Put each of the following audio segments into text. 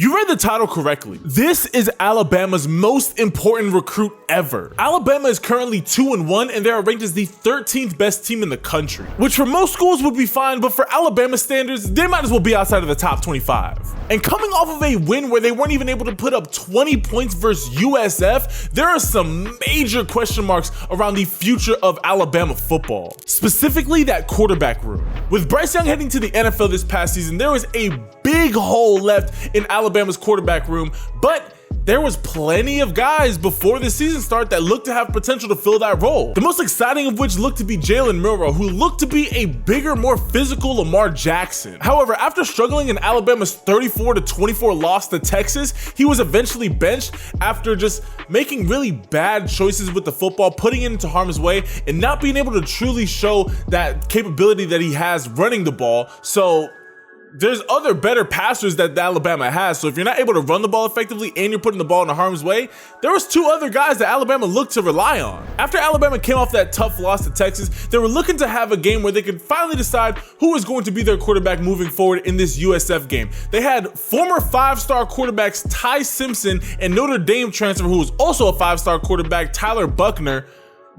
You read the title correctly. This is Alabama's most important recruit ever. Alabama is currently 2-1 and they are ranked as the 13th best team in the country, which for most schools would be fine, but for Alabama standards, they might as well be outside of the top 25. And coming off of a win where they weren't even able to put up 20 points versus USF, there are some major question marks around the future of Alabama football, specifically that quarterback room. With Bryce Young heading to the NFL this past season, there was a big hole left in Alabama's quarterback room, but there was plenty of guys before the season start that looked to have potential to fill that role. The most exciting of which looked to be Jalen Milroe, who looked to be a bigger, more physical Lamar Jackson. However, after struggling in Alabama's 34-24 loss to Texas, he was eventually benched after just making really bad choices with the football, putting it into harm's way, and not being able to truly show that capability that he has running the ball. So there's other better passers that Alabama has. So if you're not able to run the ball effectively and you're putting the ball in harm's way, there was two other guys that Alabama looked to rely on. After Alabama came off that tough loss to Texas, they were looking to have a game where they could finally decide who was going to be their quarterback moving forward in this USF game. They had former 5-star quarterbacks Ty Simpson and Notre Dame transfer, who was also a 5-star quarterback, Tyler Buckner.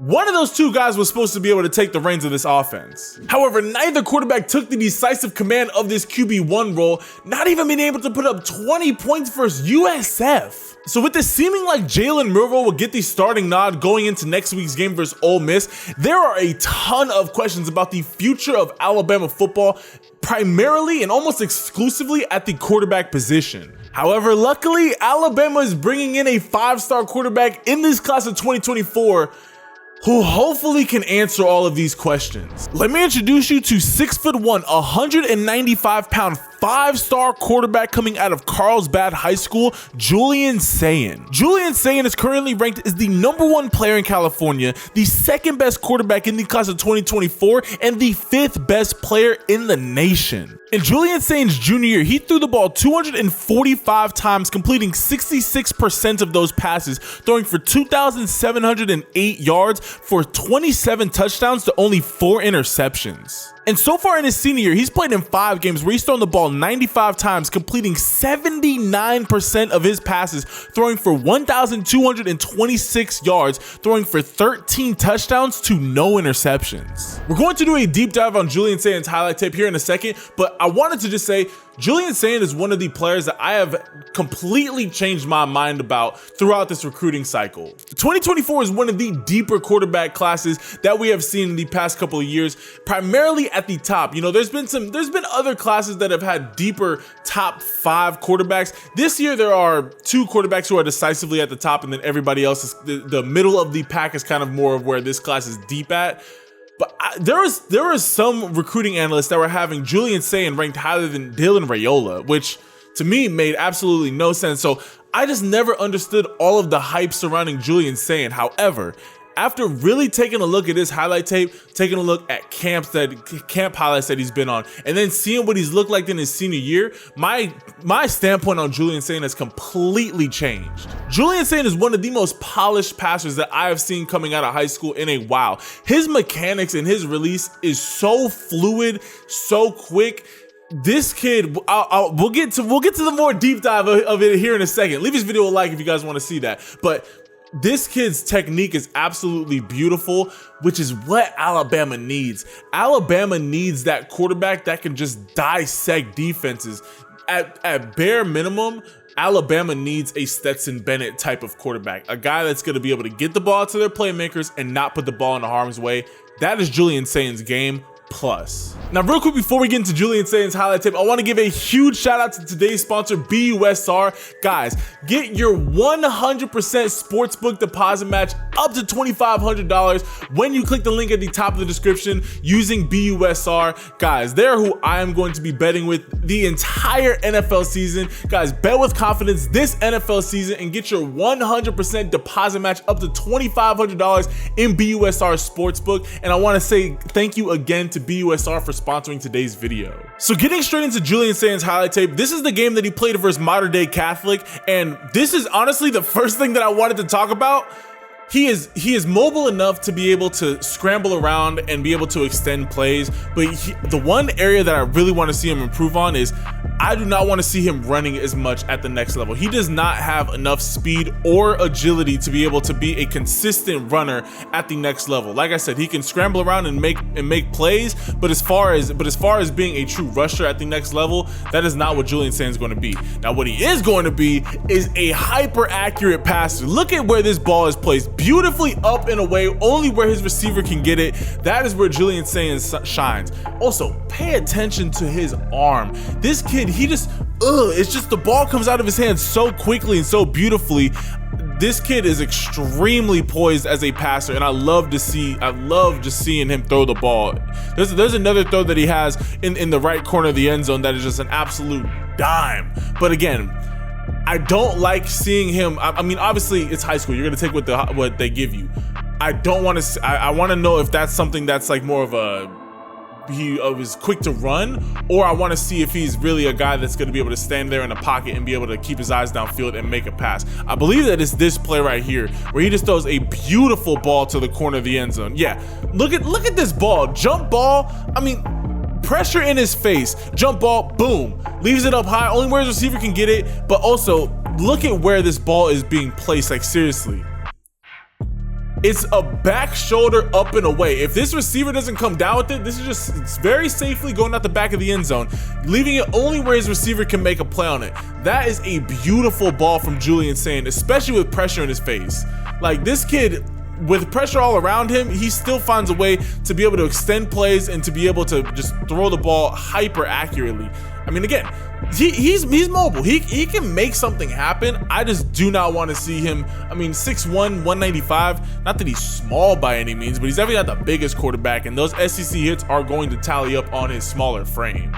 One of those two guys was supposed to be able to take the reins of this offense. However, neither quarterback took the decisive command of this QB1 role, not even being able to put up 20 points versus USF. So with this seeming like Jalen Milroe will get the starting nod going into next week's game versus Ole Miss, there are a ton of questions about the future of Alabama football, primarily and almost exclusively at the quarterback position. However, luckily, Alabama is bringing in a 5-star quarterback in this class of 2024 who hopefully can answer all of these questions. Let me introduce you to 6'1", 195-pound, 5-star quarterback coming out of Carlsbad High School, Julian Sayin. Julian Sayin is currently ranked as the #1 player in California, the 2nd best quarterback in the class of 2024, and the 5th best player in the nation. In Julian Sayin's junior year, he threw the ball 245 times, completing 66% of those passes, throwing for 2,708 yards for 27 touchdowns to only 4 interceptions. And so far in his senior year, he's played in 5 games where he's thrown the ball 95 times, completing 79% of his passes, throwing for 1,226 yards, throwing for 13 touchdowns to no interceptions. We're going to do a deep dive on Julian Sayin's highlight tape here in a second, but I wanted to just say, Julian Sayin is one of the players that I have completely changed my mind about throughout this recruiting cycle. 2024 is one of the deeper quarterback classes that we have seen in the past couple of years, primarily at the top. You know, there's been other classes that have had deeper top 5 quarterbacks. This year, there are 2 quarterbacks who are decisively at the top, and then everybody else is the middle of the pack is kind of more of where this class is deep at. But there was some recruiting analysts that were having Julian Sayin ranked higher than Dylan Raiola, which to me made absolutely no sense. So I just never understood all of the hype surrounding Julian Sayin. However, after really taking a look at his highlight tape, taking a look at camp highlights that he's been on, and then seeing what he's looked like in his senior year, my standpoint on Julian Sayin has completely changed. Julian Sayin is one of the most polished passers that I have seen coming out of high school in a while. His mechanics and his release is so fluid, so quick. This kid, we'll get to the more deep dive of it here in a second. Leave this video a like if you guys want to see that. But this kid's technique is absolutely beautiful, which is what Alabama needs. Alabama needs that quarterback that can just dissect defenses. At bare minimum, Alabama needs a Stetson Bennett type of quarterback, a guy that's going to be able to get the ball to their playmakers and not put the ball in harm's way. That is Julian Sayin's game. Plus. Now, real quick, before we get into Julian Sayin's highlight tip, I want to give a huge shout out to today's sponsor, BUSR. Guys, get your 100% sportsbook deposit match up to $2,500 when you click the link at the top of the description using BUSR. Guys, they're who I am going to be betting with the entire NFL season. Guys, bet with confidence this NFL season and get your 100% deposit match up to $2,500 in BUSR Sportsbook. And I want to say thank you again to BUSR for sponsoring today's video. So getting straight into Julian Sayin's highlight tape, this is the game that he played versus Modern Day Catholic, and this is honestly the first thing that I wanted to talk about. he is mobile enough to be able to scramble around and be able to extend plays, but the one area that I really want to see him improve on is I do not want to see him running as much at the next level. He does not have enough speed or agility to be able to be a consistent runner at the next level. Like I said, he can scramble around and make plays, but as far as being a true rusher at the next level, that is not what Julian Sayin is going to be. Now, what he is going to be is a hyper accurate passer. Look at where this ball is placed, beautifully up and away, only where his receiver can get it. That is where Julian Sayin shines. Also, pay attention to his arm. This kid, it's just the ball comes out of his hands so quickly and so beautifully. This kid is extremely poised as a passer, and I love just seeing him throw the ball. There's another throw that he has in the right corner of the end zone that is just an absolute dime. But again, I don't like seeing him. I mean, obviously it's high school. You're gonna take what they give you. I don't want to. I want to know if that's something that's like more of he is quick to run, or I want to see if he's really a guy that's going to be able to stand there in the pocket and be able to keep his eyes downfield and make a pass. I believe that it's this play right here where he just throws a beautiful ball to the corner of the end zone. Yeah, look at this ball, jump ball. I mean, pressure in his face, jump ball, boom, leaves it up high, only where his receiver can get it. But also look at where this ball is being placed. Like, seriously, it's a back shoulder up and away. If this receiver doesn't come down with it, this is just, it's very safely going out the back of the end zone, leaving it only where his receiver can make a play on it. That is a beautiful ball from Julian Sayin, especially with pressure in his face. Like, this kid, with pressure all around him, he still finds a way to be able to extend plays and to be able to just throw the ball hyper accurately. I mean, again, he's mobile. He can make something happen. I just do not want to see him. I mean, 6'1", 195. Not that he's small by any means, but he's definitely not the biggest quarterback, and those SEC hits are going to tally up on his smaller frame.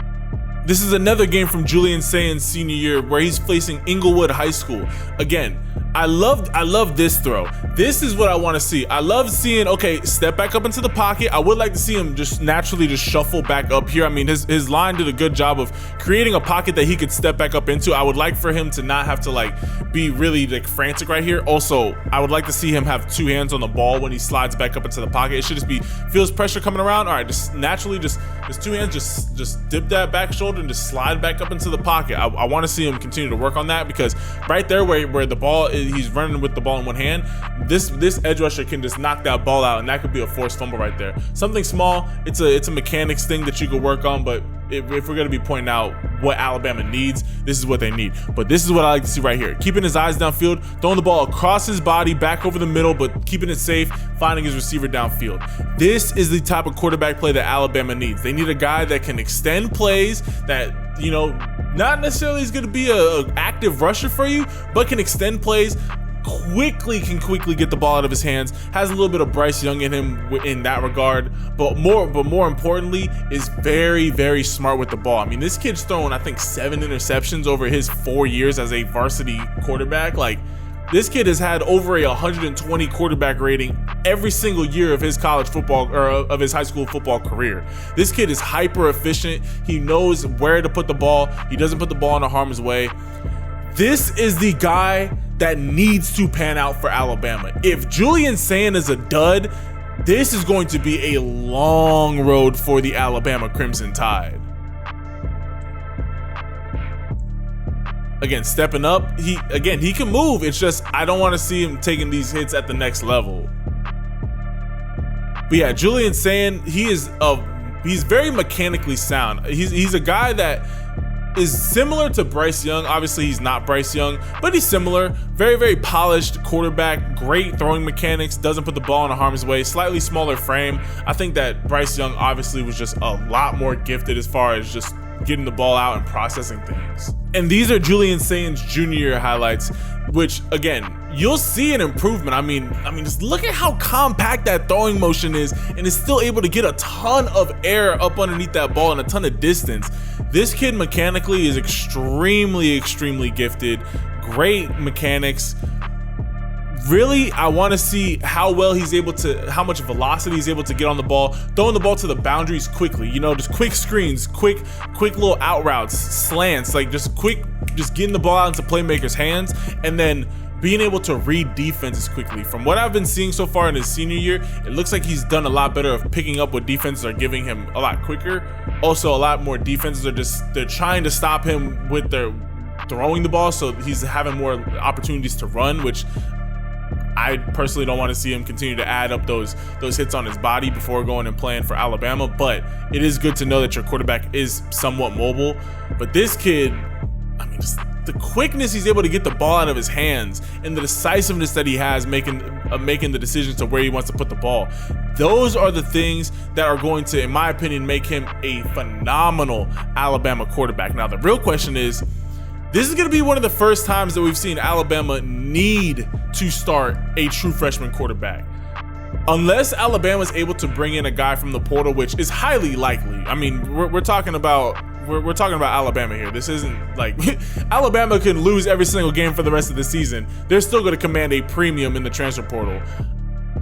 This is another game from Julian Sayin's senior year where he's facing Inglewood High School. Again, I love this throw. This is what I want to see. I love seeing, okay, step back up into the pocket. I would like to see him just naturally just shuffle back up here. I mean, his line did a good job of creating a pocket that he could step back up into. I would like for him to not have to like be really like frantic right here. Also, I would like to see him have two hands on the ball when he slides back up into the pocket. It should just be, feels pressure coming around. All right, just naturally, just two hands, just dip that back shoulder and just slide back up into the pocket. I want to see him continue to work on that, because right there where the ball is, he's running with the ball in one hand, this edge rusher can just knock that ball out, and that could be a forced fumble right there. Something small, it's a mechanics thing that you could work on, but if we're going to be pointing out what Alabama needs, this is what they need. But this is what I like to see right here. Keeping his eyes downfield, throwing the ball across his body, back over the middle, but keeping it safe, finding his receiver downfield. This is the type of quarterback play that Alabama needs. They need a guy that can extend plays, that, you know, not necessarily is going to be an active rusher for you, but can extend plays, can quickly get the ball out of his hands, has a little bit of Bryce Young in him in that regard, but more importantly is very, very smart with the ball. I mean, this kid's thrown, I think, 7 interceptions over his 4 years as a varsity quarterback. Like, this kid has had over a 120 quarterback rating every single year of his college football, or of his high school football career. This kid is hyper efficient. He knows where to put the ball. He doesn't put the ball in harm's way. This is the guy that needs to pan out for Alabama. If Julian Sayin is a dud, this is going to be a long road for the Alabama Crimson Tide. Again, stepping up, he can move. It's just, I don't want to see him taking these hits at the next level. But yeah, Julian Sayin, he's very mechanically sound. He's a guy that is similar to Bryce Young. Obviously, he's not Bryce Young, but he's similar. Very, very polished quarterback, great throwing mechanics, doesn't put the ball in harm's way, slightly smaller frame. I think that Bryce Young obviously was just a lot more gifted as far as just getting the ball out and processing things. And these are Julian Sayin's junior year highlights, which, again, you'll see an improvement. I mean, just look at how compact that throwing motion is, and is still able to get a ton of air up underneath that ball and a ton of distance. This kid mechanically is extremely, extremely gifted. Great mechanics. Really, I want to see how much velocity he's able to get on the ball, throwing the ball to the boundaries quickly, you know, just quick screens, quick little out routes, slants, like just getting the ball out into playmakers' hands, and then being able to read defenses quickly. From what I've been seeing so far in his senior year, it looks like he's done a lot better of picking up what defenses are giving him a lot quicker. Also, a lot more defenses are they're trying to stop him with their throwing the ball, so he's having more opportunities to run, which I personally don't want to see him continue to add up those hits on his body before going and playing for Alabama. But it is good to know that your quarterback is somewhat mobile. But this kid, I mean, just the quickness he's able to get the ball out of his hands and the decisiveness that he has making the decisions to where he wants to put the ball. Those are the things that are going to, in my opinion, make him a phenomenal Alabama quarterback. Now, the real question is, this is going to be one of the first times that we've seen Alabama need to start a true freshman quarterback. Unless Alabama is able to bring in a guy from the portal, which is highly likely. I mean, we're talking about Alabama here. This isn't like Alabama can lose every single game for the rest of the season. They're still going to command a premium in the transfer portal.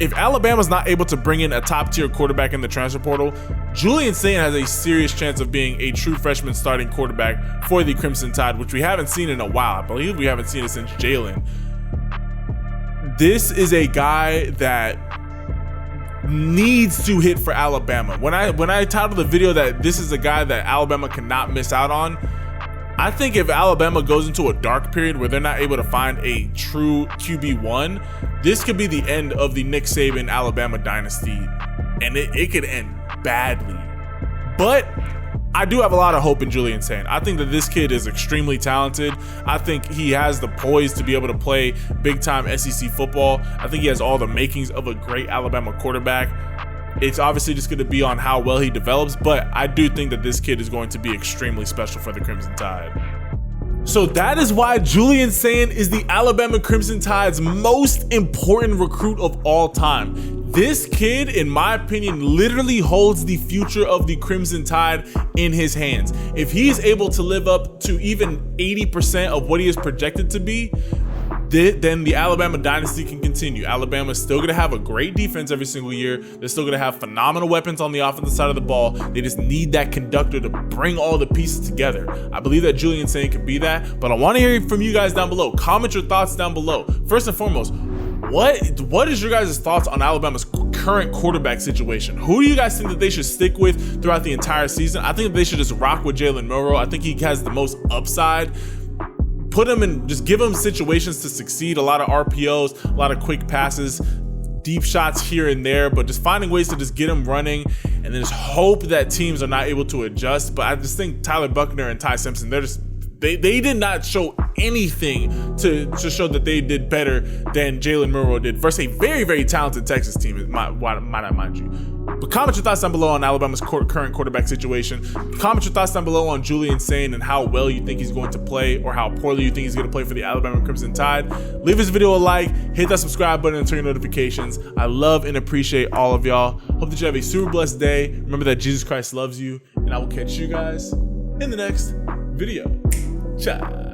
If Alabama's not able to bring in a top-tier quarterback in the transfer portal, Julian Sayin has a serious chance of being a true freshman starting quarterback for the Crimson Tide, which we haven't seen in a while. I believe we haven't seen it since Jalen. This is a guy that needs to hit for Alabama. When I titled the video that this is a guy that Alabama cannot miss out on, I think if Alabama goes into a dark period where they're not able to find a true QB1, this could be the end of the Nick Saban Alabama dynasty, and it could end badly. But I do have a lot of hope in Julian Sayin. I think that this kid is extremely talented. I think he has the poise to be able to play big-time SEC football. I think he has all the makings of a great Alabama quarterback. It's obviously just going to be on how well he develops, but I do think that this kid is going to be extremely special for the Crimson Tide. So that is why Julian Sayin is the Alabama Crimson Tide's most important recruit of all time. This kid, in my opinion, literally holds the future of the Crimson Tide in his hands. If he is able to live up to even 80% of what he is projected to be, then the Alabama dynasty can continue. Alabama is still going to have a great defense every single year. They're still going to have phenomenal weapons on the offensive side of the ball. They just need that conductor to bring all the pieces together. I believe that Julian Sayin can be that, but I want to hear from you guys down below. Comment your thoughts down below. First and foremost, what is your guys' thoughts on Alabama's current quarterback situation? Who do you guys think that they should stick with throughout the entire season? I think that they should just rock with Jalen Milroe. I think he has the most upside. Put him in, just give him situations to succeed. A lot of RPOs, a lot of quick passes, deep shots here and there, but just finding ways to just get him running and then just hope that teams are not able to adjust. But I just think Tyler Buckner and Ty Simpson, they did not show anything to show that they did better than Jalen Milroe did versus a very, very talented Texas team, might I mind you. But comment your thoughts down below on Alabama's current quarterback situation. Comment your thoughts down below on Julian Sayin and how well you think he's going to play or how poorly you think he's going to play for the Alabama Crimson Tide. Leave this video a like, hit that subscribe button and turn your notifications. I love and appreciate all of y'all. Hope that you have a super blessed day. Remember that Jesus Christ loves you, and I will catch you guys in the next video. Ciao.